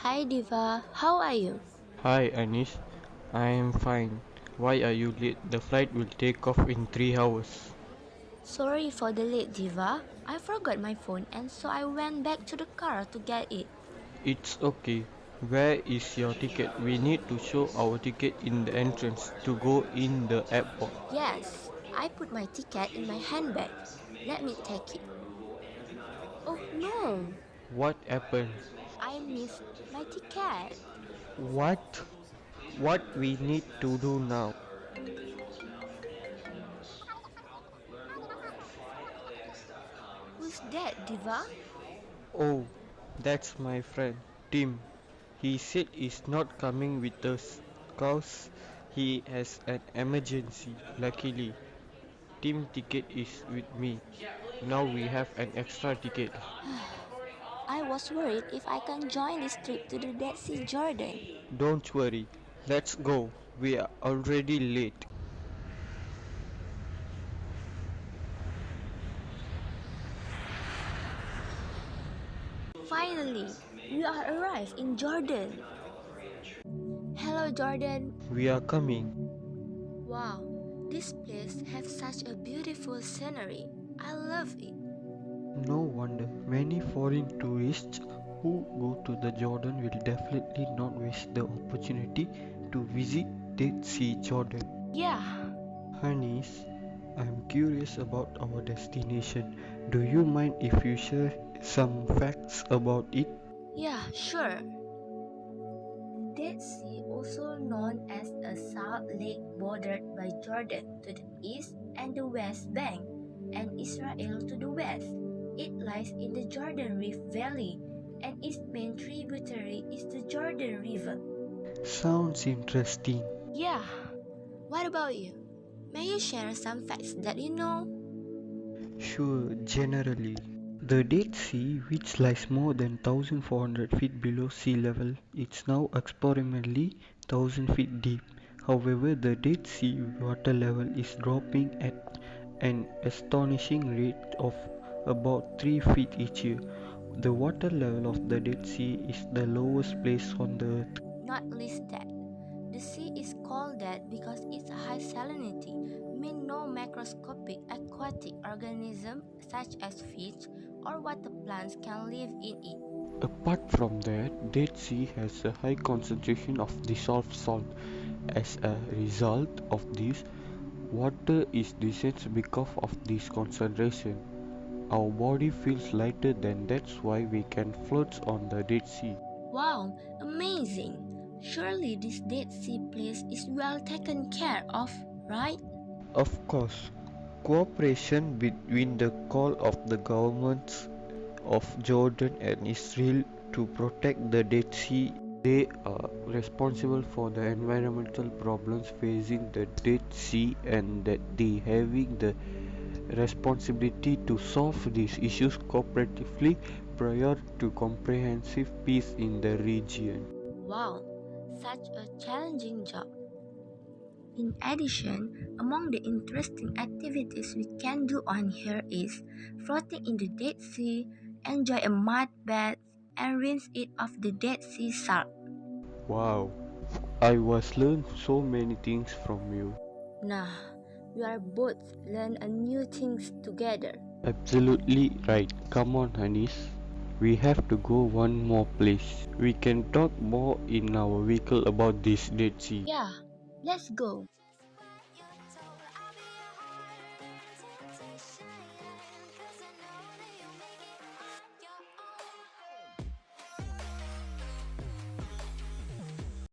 Hi Diva, how are you? Hi Anis, I am fine. Why are you late? The flight will take off in 3 hours. Sorry for the late Diva. I forgot my phone and so I went back to the car to get it. It's okay. Where is your ticket? We need to show our ticket in the entrance to go in the airport. Yes, I put my ticket in my handbag. Let me take it. Oh no, What happened? I missed my ticket. What? What we need to do now? Who's that, Diva? Oh, that's my friend Tim. He said he's not coming with us cause he has an emergency. Luckily, Tim ticket is with me. Now we have an extra ticket. I was worried if I can join this trip to the Dead Sea Jordan. Don't worry, let's go. We are already late. Finally, we are arrived in Jordan. Hello Jordan. We are coming. Wow, this place has such a beautiful scenery. I love it. No wonder many foreign tourists who go to the Jordan will definitely not waste the opportunity to visit Dead Sea Jordan. Yeah, Hanis, I'm curious about our destination. Do you mind if you share some facts about it? yeah, sure. Dead Sea, also known as a salt lake bordered by Jordan to the east and the west bank, and Israel to the west. It lies in the Jordan Rift Valley, and its main tributary is the Jordan River. Sounds interesting. Yeah, what about you? May you share some facts that you know? Sure, generally. The Dead Sea, which lies more than 1,400 feet below sea level, is now approximately 1,000 feet deep. However, the Dead Sea water level is dropping at an astonishing rate of about 3 feet each year. The water level of the Dead Sea is the lowest place on the earth. Not least that. The sea is called that because its high salinity means no macroscopic aquatic organism such as fish or water plants can live in it. Apart from that, Dead Sea has a high concentration of dissolved salt. As a result of this, water is denser because of this concentration. Our body feels lighter than that's why we can float on the Dead Sea. Wow, amazing! Surely this Dead Sea place is well taken care of, right? Of course, cooperation between the call of the governments of Jordan and Israel to protect the Dead Sea. They are responsible for the environmental problems facing the Dead Sea and that they having the responsibility to solve these issues cooperatively prior to comprehensive peace in the region. Wow, such a challenging job. In addition, among the interesting activities we can do on here is floating in the Dead Sea, enjoy a mud bath, and rinse it of the Dead Sea salt. Wow, I was learned so many things from you. Nah, we are both learn a new things together. Absolutely right. Come on, Hanis. We have to go one more place. We can talk more in our vehicle about this Dead Sea. Yeah, let's go.